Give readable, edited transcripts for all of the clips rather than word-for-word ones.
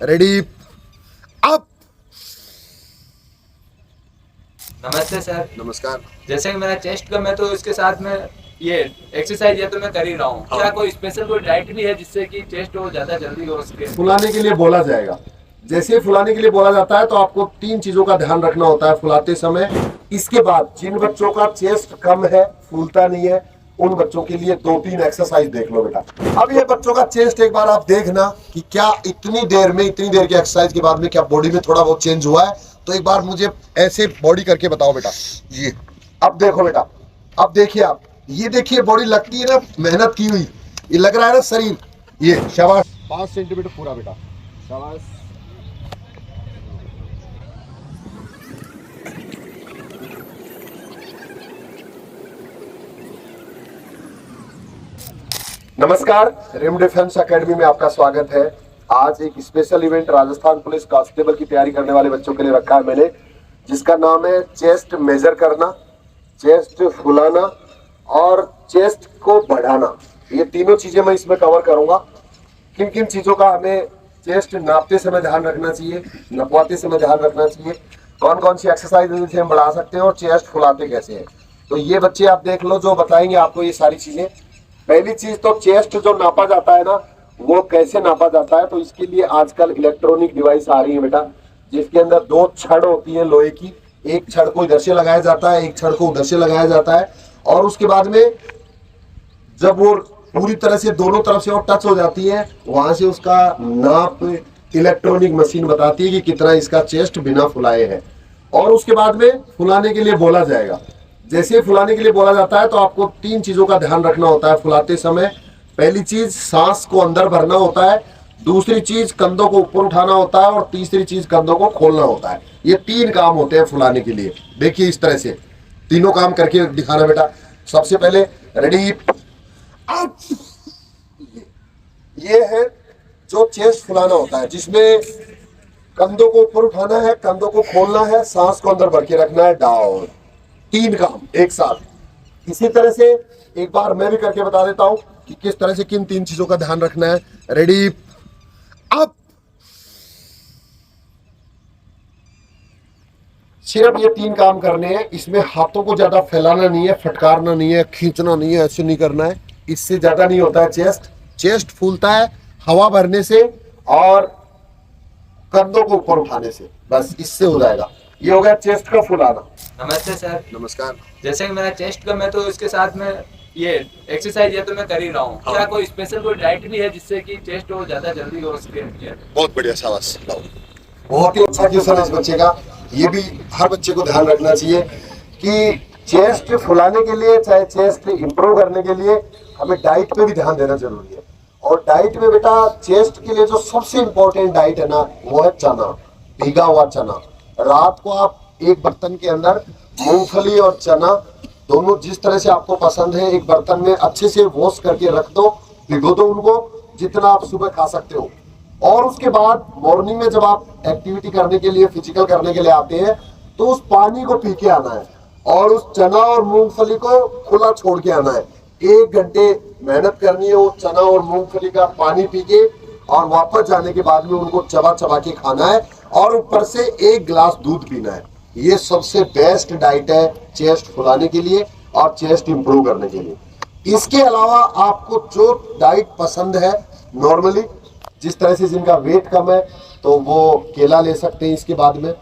Ready up. नमस्ते sir. नमस्कार। जैसे कि मेरा चेस्ट कम है तो इसके साथ में ये एक्सरसाइज है तो मैं कर ही रहा हूँ। क्या कोई स्पेशल कोई डाइट भी है जिससे कि चेस्ट हो ज्यादा जल्दी हो सके? फुलाने के लिए बोला जाएगा। जैसे ही फुलाने के लिए बोला जाता है तो आपको 3 चीजों का ध्यान रखना होता है फुलाते समय। इसके बाद जिन बच्चों का चेस्ट कम है, फूलता नहीं है, उन बच्चों के लिए 2-3 एक्सरसाइज देख लो बेटा। अब ये बच्चों का चेस्ट एक बार आप देखना कि क्या इतनी देर की एक्सरसाइज के बाद में क्या बॉडी में थोड़ा बहुत चेंज हुआ है। तो एक बार मुझे ऐसे बॉडी करके बताओ बेटा। ये अब देखो बेटा, अब देखिए आप, ये देखिए बॉडी लगती है ना मेहनत की हुई, ये लग रहा है ना शरीर। ये शाबाश, 5 सेंटीमीटर पूरा बेटा, शाबाश। नमस्कार, रिम डिफेंस एकेडमी में आपका स्वागत है। आज एक special event Rajasthan police constable की तैयारी करने वाले बच्चों के लिए रखा है मैंने, जिसका नाम है चेस्ट मेजर करना, चेस्ट फुलाना और चेस्ट को बढ़ाना। ये तीनों चीजें मैं इसमें कवर करूंगा। किन किन चीजों का हमें चेस्ट नापते समय ध्यान रखना चाहिए, नपवाते समय ध्यान रखना चाहिए, कौन कौन सी एक्सरसाइज से हम बढ़ा सकते हैं और चेस्ट फुलाते कैसे हैं। तो ये बच्चे आप देख लो जो बताएंगे आपको ये सारी चीजें। पहली चीज तो चेस्ट जो नापा जाता है ना, वो कैसे नापा जाता है। तो इसके लिए आजकल इलेक्ट्रॉनिक डिवाइस आ रही है बेटा, जिसके अंदर 2 छड़ होती है लोहे की। एक छड़ को इधर से लगाया जाता है, एक छड़ को उधर से लगाया जाता है, और उसके बाद में जब वो पूरी तरह से दोनों तरफ से और टच हो जाती है, वहां से उसका नाप इलेक्ट्रॉनिक मशीन बताती है कि कितना इसका चेस्ट बिना फुलाए है। और उसके बाद में फुलाने के लिए बोला जाएगा। जैसे फुलाने के लिए बोला जाता है तो आपको 3 चीजों का ध्यान रखना होता है फुलाते समय। पहली चीज सांस को अंदर भरना होता है, दूसरी चीज कंधों को ऊपर उठाना होता है, और तीसरी चीज कंधों को खोलना होता है। ये 3 काम होते हैं फुलाने के लिए। देखिए इस तरह से तीनों काम करके दिखाना बेटा। सबसे पहले रेडी अप। ये है जो चेस्ट फुलाना होता है, जिसमें कंधों को ऊपर उठाना है, कंधों को खोलना है, सांस को अंदर भर के रखना है, डाउन। 3 काम एक साथ। इसी तरह से एक बार मैं भी करके बता देता हूं कि किस तरह से किन 3 चीजों का ध्यान रखना है। Ready up. सिर्फ ये 3 काम करने हैं। इसमें हाथों को ज्यादा फैलाना नहीं है, फटकारना नहीं है, खींचना नहीं है, ऐसे नहीं करना है। इससे ज्यादा नहीं होता है चेस्ट फूलता है हवा भरने से और कंधों को ऊपर उठाने से, बस इससे हो जाएगा। ये हो गया चेस्ट का फुलाना। नमस्ते सर। नमस्कार। जैसे कि मेरा चेस्ट कम है तो इसके साथ में ये एक्सरसाइज है तो मैं कर ही रहा हूँ। क्या कोई स्पेशल कोई डाइट भी है जिससे कि चेस्ट हो ज्यादा जल्दी हो सके? बहुत बढ़िया, शाबाश। बहुत ही अच्छा क्वेश्चन है इस बच्चे का। ये भी हर बच्चे को ध्यान रखना चाहिए कि चेस्ट फुलाने के लिए, चाहे चेस्ट इंप्रूव करने के लिए, हमें डाइट पे भी ध्यान देना जरूरी है। और डाइट में बेटा चेस्ट के लिए जो सबसे इंपॉर्टेंट डाइट है ना, वो है चना, भीगा हुआ चना। रात को आप एक बर्तन के अंदर मूंगफली और चना दोनों जिस तरह से आपको पसंद है, एक बर्तन में अच्छे से वॉश करके रख दो, भिगो दो उनको, जितना आप सुबह खा सकते हो। और उसके बाद मॉर्निंग में जब आप एक्टिविटी करने के लिए, फिजिकल करने के लिए आते हैं, तो उस पानी को पी के आना है और उस चना और मूंगफली को खुला छोड़ के आना है। 1 घंटे मेहनत करनी है वो चना और मूंगफली का पानी पी के, और वापस जाने के बाद में उनको चबा चबा के खाना है, और ऊपर से 1 गिलास दूध पीना है। ये सबसे बेस्ट डाइट है चेस्ट फुलाने के लिए और चेस्ट इंप्रूव करने के लिए। इसके अलावा आपको जो डाइट पसंद है, नॉर्मली जिस तरह से जिनका वेट कम है तो वो केला ले सकते हैं, इसके बाद में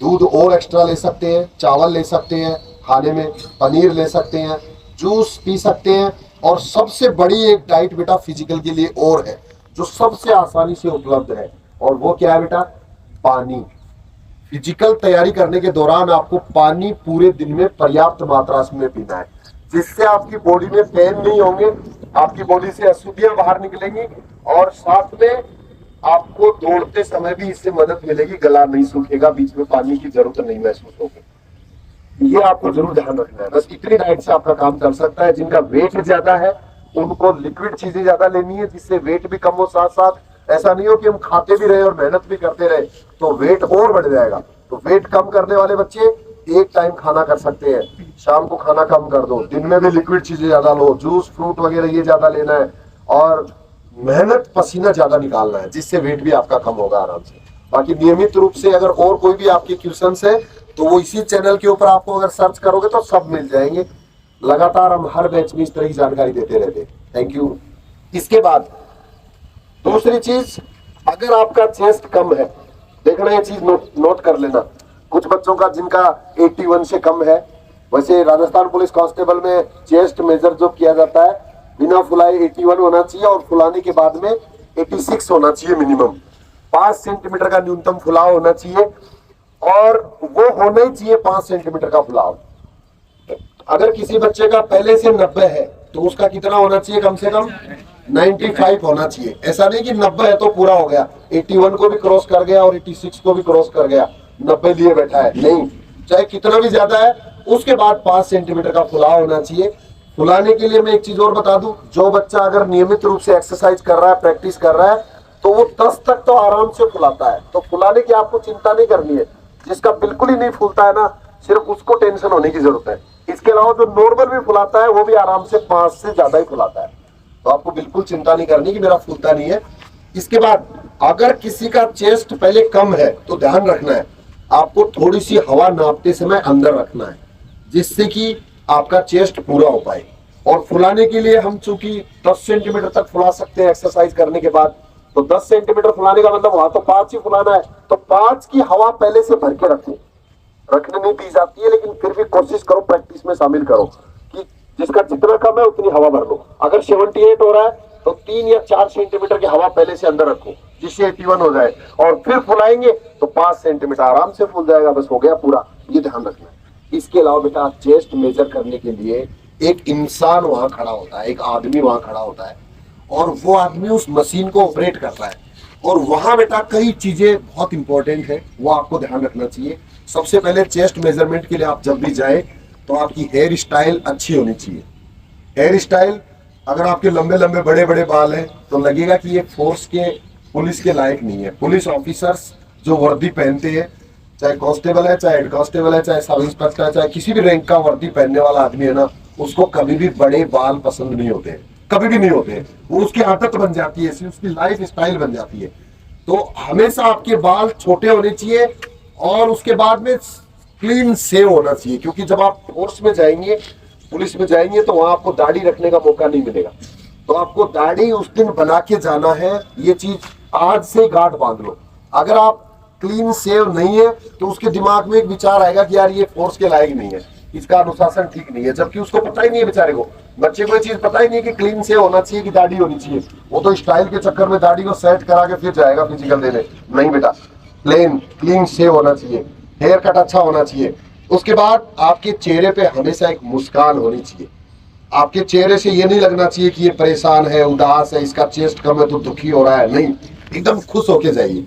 दूध और एक्स्ट्रा ले सकते हैं, चावल ले सकते हैं, खाने में पनीर ले सकते हैं, जूस पी सकते हैं। और सबसे बड़ी एक डाइट बेटा फिजिकल के लिए और है, जो सबसे आसानी से उपलब्ध है, और वो क्या है बेटा? पानी। फिजिकल तैयारी करने के दौरान आपको पानी पूरे दिन में पर्याप्त मात्रा में पीना है, जिससे आपकी बॉडी में पेन नहीं होंगे, आपकी बॉडी से अशुद्धियां बाहर निकलेंगी, और साथ में आपको दौड़ते समय भी इससे मदद मिलेगी, गला नहीं सूखेगा, बीच में पानी की जरूरत नहीं महसूस होगी। ये आपको जरूर ध्यान रखना है। बस इतनी डाइट से आपका काम कर सकता है। जिनका वेट ज्यादा है उनको लिक्विड चीजें ज्यादा लेनी है, जिससे वेट भी कम हो। साथ साथ ऐसा नहीं हो कि हम खाते भी रहे और मेहनत भी करते रहे तो वेट और बढ़ जाएगा। तो वेट कम करने वाले बच्चे एक टाइम खाना कर सकते हैं, शाम को खाना कम कर दो, दिन में भी लिक्विड चीजें ज्यादा लो, जूस फ्रूट वगैरह ये ज्यादा लेना है, और मेहनत पसीना ज्यादा निकालना है, जिससे वेट भी आपका कम होगा आराम से। बाकी नियमित रूप से अगर और कोई भी आपके क्वेश्चंस है तो वो इसी चैनल के ऊपर आपको अगर सर्च करोगे तो सब मिल जाएंगे। लगातार हम हर बैच में इस तरह की जानकारी देते रहते हैं। Thank you. इसके बाद दूसरी चीज, अगर आपका चेस्ट कम है, देखना ये चीज नोट कर लेना। कुछ बच्चों का जिनका 81 से कम है, वैसे राजस्थान पुलिस कांस्टेबल में चेस्ट मेजर जो किया जाता है बिना फुलाए 81 होना चाहिए और फुलाने के बाद में 86 होना चाहिए मिनिमम। 5 सेंटीमीटर का न्यूनतम फुलाव होना चाहिए और वो होना ही चाहिए 5 सेंटीमीटर का फुलाव। अगर किसी बच्चे का पहले से 90 है तो उसका कितना होना चाहिए? कम से कम 95 होना चाहिए। ऐसा नहीं कि 90 है तो पूरा हो गया, 81 को भी क्रॉस कर गया और 86 को भी क्रॉस कर गया, 90 लिए बैठा है, नहीं। चाहे कितना भी ज्यादा है, उसके बाद 5 सेंटीमीटर का फुलाव होना चाहिए। फुलाने के लिए मैं एक चीज और बता दूं, जो बच्चा अगर नियमित रूप से एक्सरसाइज कर रहा है, प्रैक्टिस कर रहा है, तो वो 10 तक तो आराम से फुलाता है। तो फुलाने की आपको चिंता नहीं करनी है। जिसका बिल्कुल ही नहीं फूलता है ना, सिर्फ उसको टेंशन होने की जरूरत है। इसके अलावा जो नॉर्मल भी फुलाता है वो भी आराम से 5 से ज्यादा ही फुलाता है। तो आपको बिल्कुल चिंता नहीं करनी कि मेरा फूलता नहीं है। इसके बाद अगर किसी का चेस्ट पहले कम है तो ध्यान रखना है, आपको थोड़ी सी हवा नापते समय अंदर रखना है, जिससे कि आपका चेस्ट पूरा हो पाए। और फुलाने के लिए हम चूंकि 10 सेंटीमीटर तक फुला सकते हैं एक्सरसाइज करने के बाद, तो 10 सेंटीमीटर फुलाने का मतलब वहां तो 5 ही फुलाना है, तो 5 की हवा पहले से भर के रखें। रखने नहीं दी जाती है, लेकिन फिर भी कोशिश करो, प्रैक्टिस में शामिल करो कि जिसका जितना कम है उतनी हवा भर लो। अगर 78 हो रहा है तो 3 या 4 सेंटीमीटर की हवा पहले से अंदर रखो, जिससे 81 हो जाए, और फिर फुलाएंगे तो 5 सेंटीमीटर आराम से फूल जाएगा, बस हो गया पूरा। ये ध्यान रखना है। इसके अलावा बेटा, चेस्ट मेजर करने के लिए एक इंसान वहां खड़ा होता है, एक आदमी वहां खड़ा होता है, और वो आदमी उस मशीन को ऑपरेट कर रहा है। और वहां बेटा कई चीजें बहुत इंपॉर्टेंट है, वो आपको ध्यान रखना चाहिए। सबसे पहले चेस्ट मेजरमेंट के लिए आप जब भी जाए तो आपकी हेयर स्टाइल अच्छी होनी चाहिए। हेयर स्टाइल, अगर आपके लंबे लंबे बड़े बड़े बाल हैं तो लगेगा कि ये फोर्स के, पुलिस के लायक नहीं है। पुलिस ऑफिसर्स जो वर्दी पहनते हैं, चाहे कांस्टेबल है, चाहे हेड कांस्टेबल है, चाहे सब इंस्पेक्टर है, चाहे किसी भी रैंक का वर्दी पहनने वाला आदमी है ना, उसको कभी भी बड़े बाल पसंद नहीं होते, कभी भी नहीं होते। वो उसकी आदत बन जाती है, उसकी लाइफ स्टाइल बन जाती है। तो हमेशा आपके बाल छोटे होने चाहिए और उसके बाद में क्लीन सेव होना चाहिए, क्योंकि जब आप फोर्स में जाएंगे, पुलिस में जाएंगे, तो वहां आपको दाढ़ी रखने का मौका नहीं मिलेगा। तो आपको दाढ़ी उस दिन बना के जाना है, ये चीज आज से गांठ बांध लो। अगर आप क्लीन सेव नहीं है तो उसके दिमाग में एक विचार आएगा कि यार ये फोर्स के लायक नहीं है, इसका अनुशासन ठीक नहीं है, जबकि उसको पता ही नहीं है बेचारे को, बच्चे को ये चीज पता ही नहीं कि क्लीन सेव होना चाहिए कि दाढ़ी होनी चाहिए। वो तो स्टाइल के चक्कर में दाढ़ी को सेट करा के फिर जाएगा फिजिकल देने। नहीं बेटा, प्लेन क्लीन सेव होना चाहिए, हेयर कट अच्छा होना चाहिए। उसके बाद आपके चेहरे पे हमेशा एक मुस्कान होनी चाहिए। आपके चेहरे से ये नहीं लगना चाहिए कि ये परेशान है, उदास है, इसका चेस्ट कम है तो दुखी हो रहा है, नहीं, एकदम खुश होके जाइए।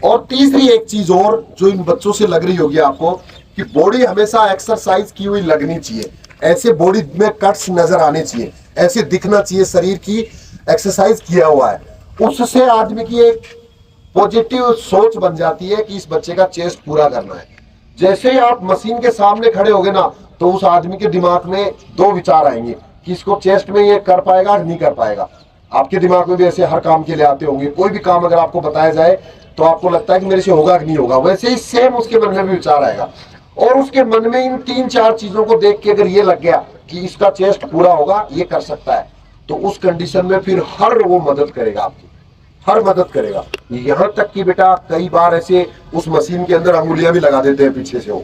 और तीसरी एक चीज और जो इन बच्चों से लग रही होगी आपको, कि बॉडी हमेशा एक्सरसाइज की हुई लगनी चाहिए, ऐसे बॉडी में कट्स नजर आने चाहिए, ऐसे दिखना चाहिए शरीर की एक्सरसाइज किया हुआ है। उससे आदमी की एक पॉजिटिव सोच बन जाती है कि इस बच्चे का चेस्ट पूरा करना है। जैसे ही आप मशीन के सामने खड़े होगे ना, तो उस आदमी के दिमाग में 2 विचार आएंगे कि इसको चेस्ट में ये कर पाएगा नहीं कर पाएगा। आपके दिमाग में भी ऐसे हर काम के लिए आते होंगे, कोई भी काम अगर आपको बताया जाए तो आपको लगता है कि मेरे से होगा कि नहीं होगा, वैसे ही सेम उसके मन में भी विचार आएगा। और उसके मन में इन 3-4 चीजों को देख के अगर ये लग गया कि इसका चेस्ट पूरा होगा, ये कर सकता है, तो उस कंडीशन में फिर हर वो मदद करेगा, आपकी हर मदद करेगा। यहां तक कि बेटा कई बार ऐसे उस मशीन के अंदर अंगुलियां भी लगा देते हैं पीछे से, वो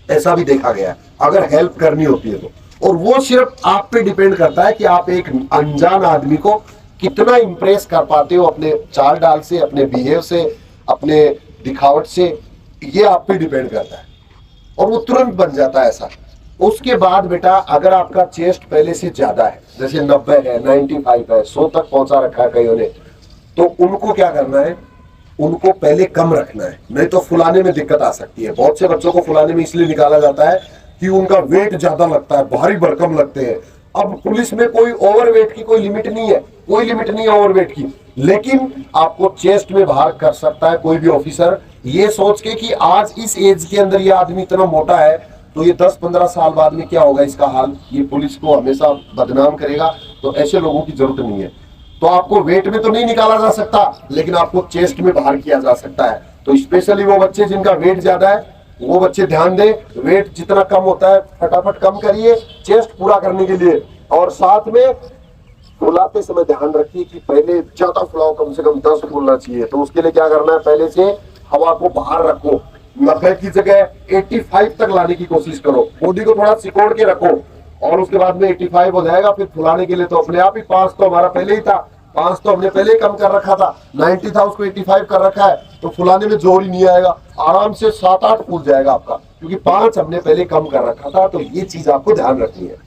ऐसा भी देखा गया है अगर हेल्प करनी होती है तो। और वो सिर्फ आप पे डिपेंड करता है कि आप एक अनजान आदमी को कितना इंप्रेस कर पाते हो अपने चाल डाल से, अपने बिहेव से, अपने दिखावट से, ये आप पे डिपेंड करता है। और वो तुरंत बन जाता है ऐसा। उसके बाद बेटा अगर आपका चेस्ट पहले से ज्यादा है, जैसे 90 है, 95 है, 100 तक पहुंचा रखा है कईयों ने, तो उनको क्या करना है, उनको पहले कम रखना है, नहीं तो फुलाने में दिक्कत आ सकती है। बहुत से बच्चों को फुलाने में इसलिए निकाला जाता है कि उनका वेट ज्यादा लगता है, भारी भरकम लगते हैं। अब पुलिस में कोई ओवरवेट की कोई लिमिट नहीं है, कोई लिमिट नहीं है ओवरवेट की, लेकिन आपको चेस्ट में बाहर कर सकता है कोई भी ऑफिसर, ये सोच के कि आज इस एज के अंदर ये आदमी इतना मोटा है तो ये 10-15 साल बाद में क्या होगा इसका हाल, ये पुलिस को हमेशा बदनाम करेगा। तो ऐसे लोगों की जरूरत नहीं है। तो आपको वेट में तो नहीं निकाला जा सकता, लेकिन आपको चेस्ट में बाहर किया जा सकता है। तो स्पेशली वो बच्चे जिनका वेट ज्यादा है, वो बच्चे ध्यान दें, वेट जितना कम होता है फटाफट कम करिए चेस्ट पूरा करने के लिए। और साथ में फुलाते समय ध्यान रखिए कि पहले ज्यादा फुलाओ, कम से कम 10 फूलना चाहिए। तो उसके लिए क्या करना है, पहले से हवा को बाहर रखो, 90 की जगह 85 तक लाने की कोशिश करो, बॉडी को थोड़ा सिकोड़ के रखो, और उसके बाद में 85 हो जाएगा। फिर फुलाने के लिए तो अपने आप ही 5 तो हमारा पहले ही था, 5 तो हमने पहले ही कम कर रखा था, 90 था उसको 85 कर रखा है, तो फुलाने में जोर ही नहीं आएगा, आराम से 7-8 फूल जाएगा आपका, क्योंकि 5 हमने पहले कम कर रखा था। तो ये चीज आपको ध्यान रखनी है।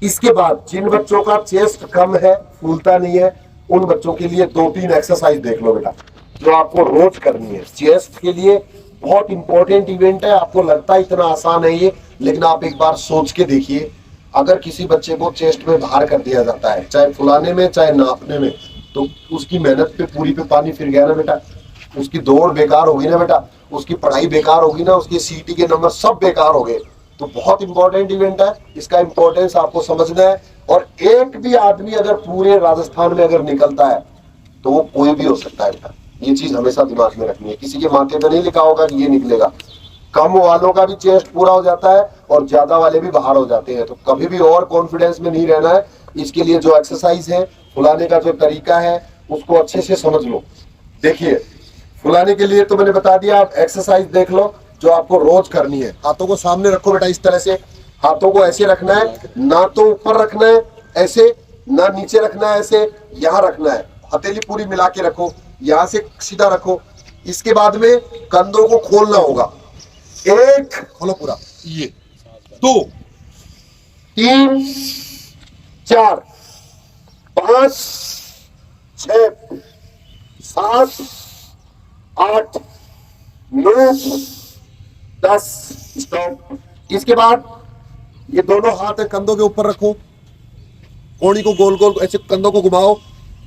इसके बाद जिन बच्चों का चेस्ट कम है, फूलता नहीं है, उन बच्चों के लिए 2-3 एक्सरसाइज देख लो बेटा, जो आपको रोज करनी है। चेस्ट के लिए बहुत इंपॉर्टेंट इवेंट है। आपको लगता है इतना आसान है ये, लेकिन आप एक बार सोच के देखिए, अगर किसी बच्चे को चेस्ट में बाहर कर दिया जाता है, चाहे फुलाने में चाहे नापने में, तो उसकी मेहनत पे पूरी पे पानी फिर गया ना बेटा, उसकी दौड़ बेकार होगी ना बेटा, उसकी पढ़ाई बेकार होगी ना, उसके सीटी के नंबर सब बेकार हो गए। तो बहुत इंपॉर्टेंट इवेंट है, इसका इंपॉर्टेंस आपको समझना है। और एक भी आदमी अगर पूरे राजस्थान में अगर निकलता है, तो वो कोई भी हो सकता है बेटा, ये चीज हमेशा दिमाग में रखनी है। किसी के माथे पे नहीं लिखा होगा कि ये निकलेगा। कम वालों का भी चेस्ट पूरा हो जाता है और ज्यादा वाले भी बाहर हो जाते हैं। तो कभी भी ओवर कॉन्फिडेंस में नहीं रहना है। इसके लिए जो एक्सरसाइज है, फुलाने का जो तरीका है, उसको अच्छे से समझ लो। देखिए, फुलाने के लिए तो मैंने बता दिया, आप एक्सरसाइज देख लो जो आपको रोज करनी है। हाथों को सामने रखो बेटा, इस तरह से हाथों को ऐसे रखना है, ना तो ऊपर रखना है ऐसे, ना नीचे रखना है ऐसे, यहाँ रखना है, हथेली पूरी मिला के रखो, यहाँ से सीधा रखो। इसके बाद में कंधों को खोलना होगा, 1 खोलो पूरा, ये 2 3 4 5 6 7 8 9 10 स्टॉप। इसके बाद ये दोनों हाथ कंधों के ऊपर रखो, कोहनी को गोल गोल ऐसे कंधों को घुमाओ,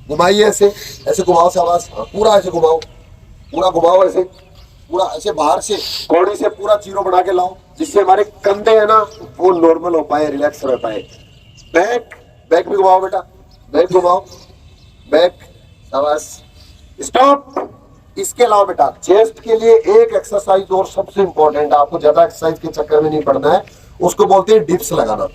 घुमाइए ऐसे, ऐसे घुमाओ, शाबाश, पूरा ऐसे घुमाओ, पूरा घुमाओ ऐसे, पूरा ऐसे बाहर से कोहनी से पूरा चीरो बना के लाओ, जिससे हमारे कंधे है ना वो नॉर्मल हो पाए, रिलैक्स रह पाए। बैक, बैक भी घुमाओ बेटा, बैक घुमाओ, बैक, शाबाश, स्टॉप। इसके अलावा बेटा चेस्ट के लिए एक एक्सरसाइज और सबसे इंपॉर्टेंट, आपको ज्यादा एक्सरसाइज के चक्कर में नहीं पड़ना है, उसको बोलते हैं डिप्स लगाना,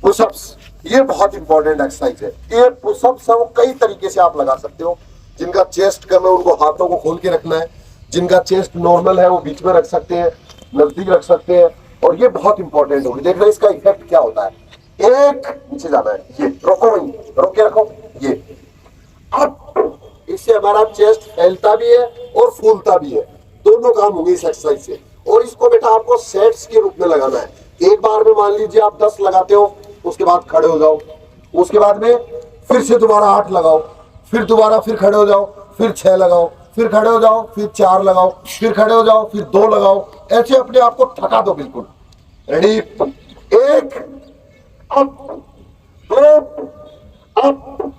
पुशअप्स। ये बहुत इंपॉर्टेंट एक्सरसाइज है। ये पुशअप्स है वो कई तरीके से आप लगा सकते हो। जिनका चेस्ट कम है उनको हाथों को खोल के रखना है, जिनका चेस्ट नॉर्मल है वो बीच में रख सकते हैं, नजदीक रख सकते हैं। और ये बहुत इंपॉर्टेंट होगी, देखना इसका इफेक्ट क्या होता है। एक नीचे जाना है, ये रोको, वहीं रोक के रखो, ये अप, इससे हमारा चेस्ट फैलता भी है और फूलता भी है, दोनों काम होंगे इस एक्सरसाइज से। और इसको बेटा आपको सेट्स के रूप में लगाना है। एक बार में मान लीजिए आप 10 लगाते हो, उसके बाद खड़े हो जाओ, उसके बाद में फिर से दोबारा 8 लगाओ, फिर दोबारा फिर खड़े हो जाओ, फिर 6 लगाओ, फिर खड़े हो जाओ, फिर 4 लगाओ, फिर खड़े हो जाओ, फिर 2 लगाओ, ऐसे अपने आप को थका दो बिल्कुल। Ready, 1 up, 2 up,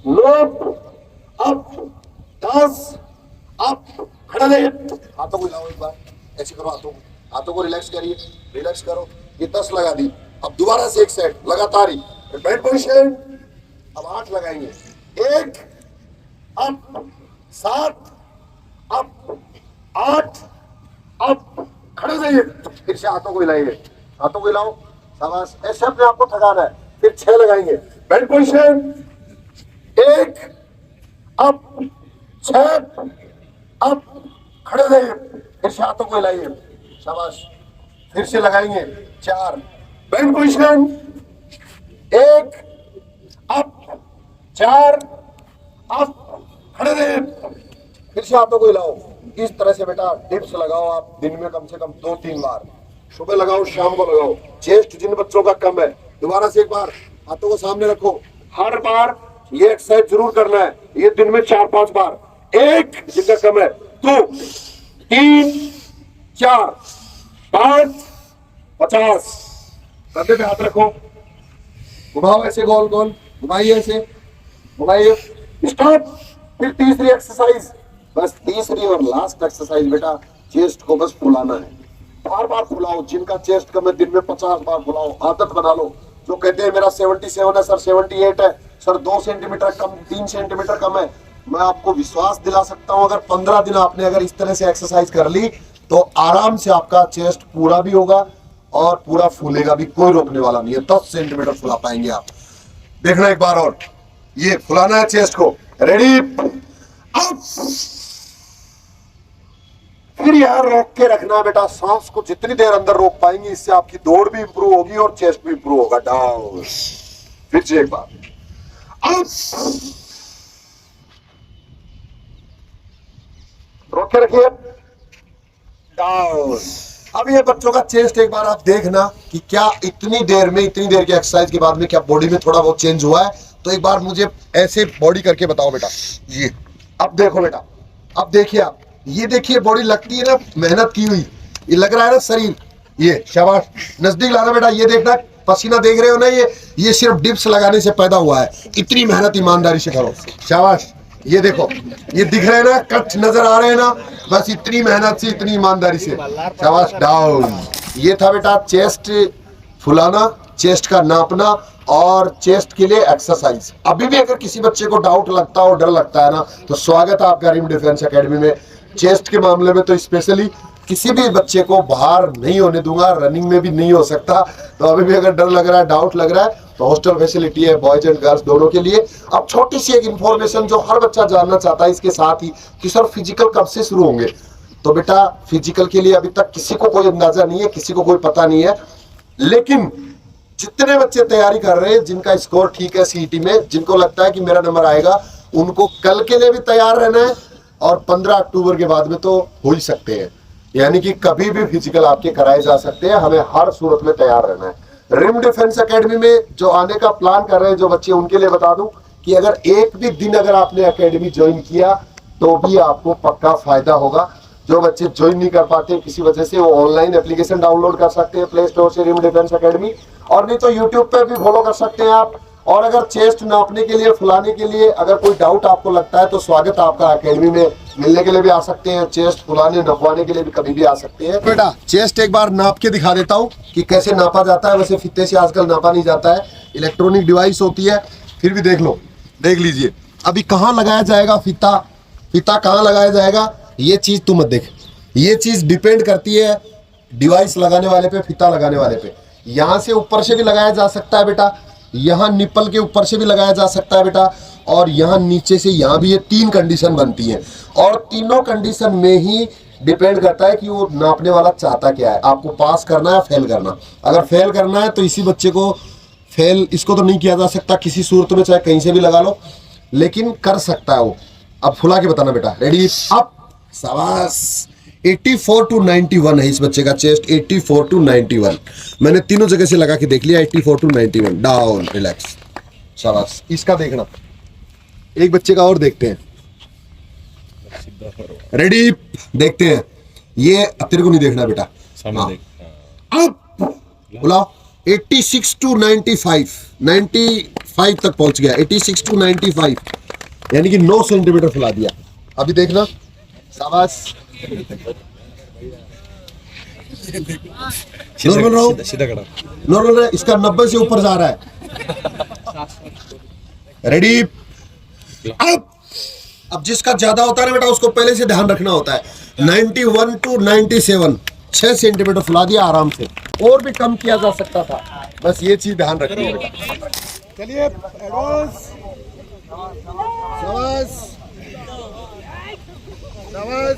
9 up, 10 up, खड़े रहिए, हाथों को हिलाओ एक बार, ऐसे करो, हाथों को रिलैक्स करिए, रिलैक्स करो। ये 10 लगा दी, अब दोबारा से एक सेट लगातार ही बैठ पोजीशन। अब 8 लगाएंगे, 1 अप, 7 अप, 8 अप, खड़े रहिए, फिर से हाथों को हिलाइए, हाथों को हिलाओ, शाबाश, ऐसे अपने आप को थकाना है। फिर 6 लगाएंगे, बैठ पोजीशन, 1 अप, 6 अप, खड़े रहिए, फिर से हाथों को हिलाइए, शाबाश, फिर से लगाएंगे 4, बैठ पोजीशन, 1 अप, 4 अप, खड़े रहिए, फिर से हाथों को हिलाओ। इस तरह से बेटा डिप्स लगाओ आप दिन में कम से कम 2-3 बार, सुबह लगाओ, शाम को लगाओ। चेस्ट जिन बच्चों का कम है, दोबारा से एक बार हाथों को सामने रखो, हर बार ये एक्सरसाइज जरूर करना है, ये दिन में 4-5 बार। 1 जिनका कम है, 2 3 4 5 50, कंधे पे हाथ रखो, घुमाओ ऐसे गोल गोल, घुमाइए ऐसे, घुमाइए, स्टॉप। फिर तीसरी एक्सरसाइज, बस तीसरी और लास्ट एक्सरसाइज बेटा, चेस्ट को बस फुलाना है, बार बार फुलाओ। जिनका चेस्ट कम है दिन में 50 बार फुलाओ, आदत बना लो। जो कहते हैं मेरा 77 है सर, 78 है, सर 2 सेंटीमीटर कम, 3 सेंटीमीटर कम है, मैं आपको विश्वास दिला सकता हूं अगर 15 दिन आपने अगर इस तरह से एक्सरसाइज कर ली तो आराम से आपका चेस्ट पूरा भी होगा और पूरा फूलेगा भी, कोई रोकने वाला नहीं है। 10 सेंटीमीटर फुला पाएंगे आप। देखना एक बार और, ये फुलाना है चेस्ट को। Ready, up. फिर यार रोक के रखना है बेटा, सांस को जितनी देर अंदर रोक पाएंगे इससे आपकी दौड़ भी इंप्रूव होगी और चेस्ट भी इंप्रूव होगा। डाउन, फिर से एक बार, अप। रोक के रखिए, डाउन। अब ये बच्चों का चेस्ट एक बार आप देखना कि क्या इतनी देर में, इतनी देर की एक्सरसाइज के बाद में क्या बॉडी में थोड़ा बहुत चेंज हुआ है। तो एक बार मुझे ऐसे बॉडी करके बताओ बेटा। ये अब देखो बेटा, अब देखिए आप, ये देखिए बॉडी लगती है ना मेहनत की हुई, ये लग रहा है ना शरीर। ये शाबाश, नजदीक लाना बेटा, ये देखना पसीना देख रहे हो ना, ये सिर्फ डिप्स लगाने से पैदा हुआ है। इतनी मेहनत ईमानदारी से करो, शाबाश। ये देखो, ये दिख रहे हैं ना, कट नजर आ रहे हैं ना, बस इतनी मेहनत से, इतनी ईमानदारी से, शाबाश। डाउन। ये था बेटा चेस्ट फुलाना, चेस्ट का नापना और चेस्ट के लिए एक्सरसाइज। अभी भी अगर किसी बच्चे को डाउट लगता हो, डर लगता है ना, तो स्वागत है आपका रिम डिफेंस एकेडमी में। चेस्ट के मामले में तो स्पेशली किसी भी बच्चे को बाहर नहीं होने दूंगा, रनिंग में भी नहीं हो सकता। तो अभी भी अगर डर लग रहा है, डाउट लग रहा है, तो हॉस्टल फैसिलिटी है बॉयज एंड गर्ल्स दोनों के लिए। अब छोटी सी एक इन्फॉर्मेशन जो हर बच्चा जानना चाहता है इसके साथ ही, कि सर फिजिकल कब से शुरू होंगे। तो बेटा फिजिकल के लिए अभी तक किसी को कोई अंदाजा नहीं है, किसी को कोई पता नहीं है, लेकिन जितने बच्चे तैयारी कर रहे हैं, जिनका स्कोर ठीक है सीईटी में, जिनको लगता है कि मेरा नंबर आएगा, उनको कल के लिए भी तैयार रहना है और 15 अक्टूबर के बाद में तो हो ही सकते हैं, यानी कि कभी भी फिजिकल आपके कराए जा सकते हैं। हमें हर सूरत में तैयार रहना है। रिम डिफेंस एकेडमी में जो आने का प्लान कर रहे हैं जो बच्चे, उनके लिए बता दूं कि अगर एक भी दिन अगर आपने एकेडमी ज्वाइन किया तो भी आपको पक्का फायदा होगा। जो बच्चे ज्वाइन नहीं कर पाते किसी वजह से, वो ऑनलाइन एप्लीकेशन डाउनलोड कर सकते हैं प्ले स्टोर से, रिम डिफेंस एकेडमी, और नहीं तो यूट्यूब पे भी फॉलो कर सकते हैं आप। और अगर चेस्ट नापने के लिए, फुलाने के लिए अगर कोई डाउट आपको लगता है तो स्वागत आपका एकेडमी में, मिलने के लिए भी आ सकते हैं, चेस्ट फुलाने नपवाने के लिए भी कभी भी आ सकते हैं। बेटा चेस्ट एक बार नाप के दिखा देता हूँ कि कैसे नापा जाता है। वैसे फीते से आजकल नापा नहीं जाता है, इलेक्ट्रॉनिक डिवाइस होती है, फिर भी देख लो, देख लीजिए। अभी कहाँ लगाया जाएगा फीता, फीता कहाँ लगाया जाएगा, ये चीज तू मत देख, ये चीज डिपेंड करती है डिवाइस लगाने वाले पे, फीता लगाने वाले पे। यहाँ से ऊपर से भी लगाया जा सकता है बेटा, यहाँ निप्पल के ऊपर से भी लगाया जा सकता है बेटा, और यहाँ नीचे से, यहाँ भी। ये 3 कंडीशन बनती है और तीनों कंडीशन में ही डिपेंड करता है कि वो नापने वाला चाहता क्या है, आपको पास करना है या फेल करना। अगर फेल करना है तो इसी बच्चे को फेल, इसको तो नहीं किया जा सकता किसी सूरत में, चाहे कहीं से भी लगा लो, लेकिन कर सकता है वो। अब फुला के बताना बेटा, रेडी, अप, शाबाश। 84 to 91 है इस बच्चे का चेस्ट, 84 to 91। मैंने तीनों जगह से लगा के देख लिया, 84 to 91। डाउन, रिलैक्स, शाबाश। इसका देखना, एक बच्चे का और देखते हैं, रेडी, देखते हैं। ये तेरे को नहीं देखना बेटा, अब बुलाओ। 86 to 95, 95 तक पहुंच गया, 86 to 95, यानी कि 9 सेंटीमीटर फुला दिया। अभी देखना, शाबाश। नॉर्मल रहो, सीधा खड़ा, नॉर्मल रहे। इसका 90 से ऊपर जा रहा है, रेडी, अब जिसका ज्यादा होता है ना बेटा, उसको पहले से ध्यान रखना होता है। 91 to 97, 6 सेंटीमीटर फुला दिया आराम से, और भी कम किया जा सकता था, बस ये चीज ध्यान रखनी है बेटा। चलिए एडवांस, शाबाश, शाबाश।